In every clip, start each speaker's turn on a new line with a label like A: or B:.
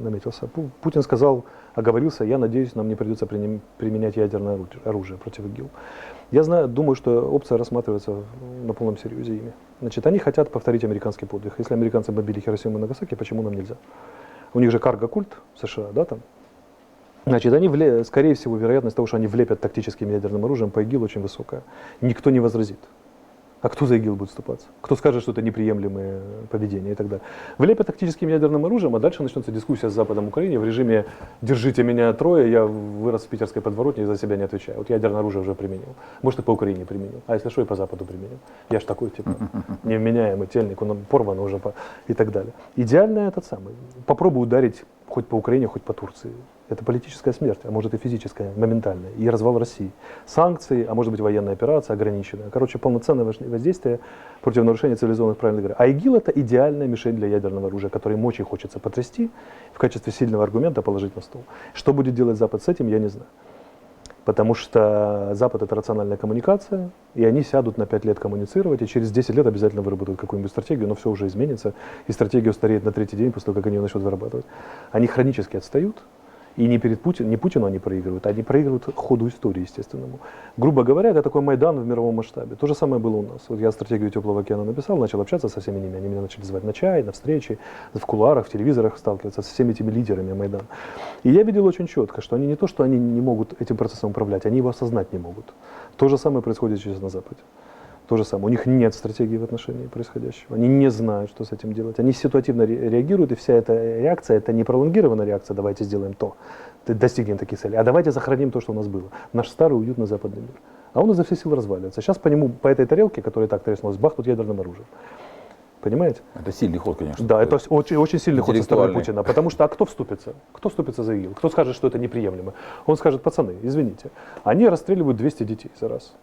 A: наметился. Путин сказал, оговорился, я надеюсь, нам не придется применять ядерное оружие против ИГИЛ. Я думаю, что опция рассматривается на полном серьезе ими. Значит, они хотят повторить американский подвиг. Если американцы бомбили Хиросиму и Нагасаки, почему нам нельзя? У них же карго-культ в США, да, там? Значит, они, скорее всего, вероятность того, что они влепят тактическим ядерным оружием по ИГИЛ очень высокая. Никто не возразит. А кто за ИГИЛ будет вступаться? Кто скажет, что это неприемлемое поведение и так далее? Влепят тактическим ядерным оружием, а дальше начнется дискуссия с Западом Украине в режиме «держите меня трое, я вырос в питерской подворотне и за себя не отвечаю». Вот ядерное оружие уже применил. Может, и по Украине применил. А если что, и по Западу применил. Я ж такой, типа, невменяемый тельник, он порван уже и так далее. Идеально этот самый. Попробуй ударить хоть по Украине, хоть по Турции. Это политическая смерть, а может и физическая, моментальная, и развал России. Санкции, а может быть военная операция ограниченная. Короче, полноценное воздействие против нарушения цивилизованных правил игры. А ИГИЛ это идеальная мишень для ядерного оружия, который мочей хочется потрясти, в качестве сильного аргумента положить на стол. Что будет делать Запад с этим, я не знаю. Потому что Запад это рациональная коммуникация, и они сядут на 5 лет коммуницировать, и через 10 лет обязательно выработают какую-нибудь стратегию, но все уже изменится, и стратегия устареет на 3-й день после того, как они ее начнут вырабатывать. Они хронически отстают. И не перед не Путину они проигрывают ходу истории естественному. Грубо говоря, это такой Майдан в мировом масштабе. То же самое было у нас. Вот я стратегию Теплого океана написал, начал общаться со всеми ними. Они меня начали звать на чай, на встречи, в кулуарах, в телевизорах сталкиваться со всеми этими лидерами Майдана. И я видел очень четко, что они не то, что они не могут этим процессом управлять, они его осознать не могут. То же самое происходит сейчас на Западе. То же самое. У них нет стратегии в отношении происходящего. Они не знают, что с этим делать. Они ситуативно реагируют, и вся эта реакция, это не пролонгированная реакция, давайте сделаем то, достигнем таких целей, а давайте сохраним то, что у нас было. Наш старый уютный западный мир. А он изо всех сил разваливается. Сейчас по нему, по этой тарелке, которая так треснулась, бахнут ядерным оружием. Понимаете?
B: Это сильный ход, конечно.
A: Да, это очень, очень сильный ход со стороны Путина. Потому что, а кто вступится? Кто вступится за ИГИЛ? Кто скажет, что это неприемлемо? Он скажет, пацаны, извините, они расстреливают 200 детей за раз.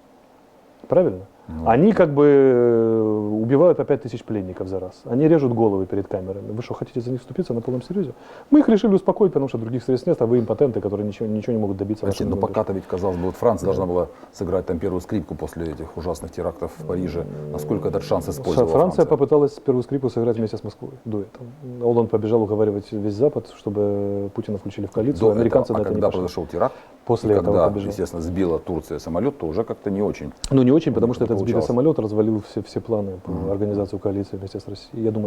A: Правильно? Ну, они как бы убивают по 5000 пленников за раз. Они режут головы перед камерами. Вы что, хотите за них вступиться на полном серьезе? Мы их решили успокоить, потому что других средств нет, а вы импотенты, которые ничего не могут добиться.
B: Значит, но пока-то ведь, казалось бы, вот Франция должна была сыграть там первую скрипку после этих ужасных терактов в Париже. Насколько этот шанс использовала
A: Франция попыталась первую скрипку сыграть вместе с Москвой до этого. Олланд побежал уговаривать весь Запад, чтобы Путина включили в коалицию. Американцы на это
B: когда
A: не пошли.
B: произошел теракт,
A: после этого
B: когда,
A: побежал.
B: естественно, сбила Турция самолет, то уже как-то не очень.
A: Ну не очень, потому что этот сбитый самолет развалил все планы по организации коалиции вместе с Россией. Я думаю,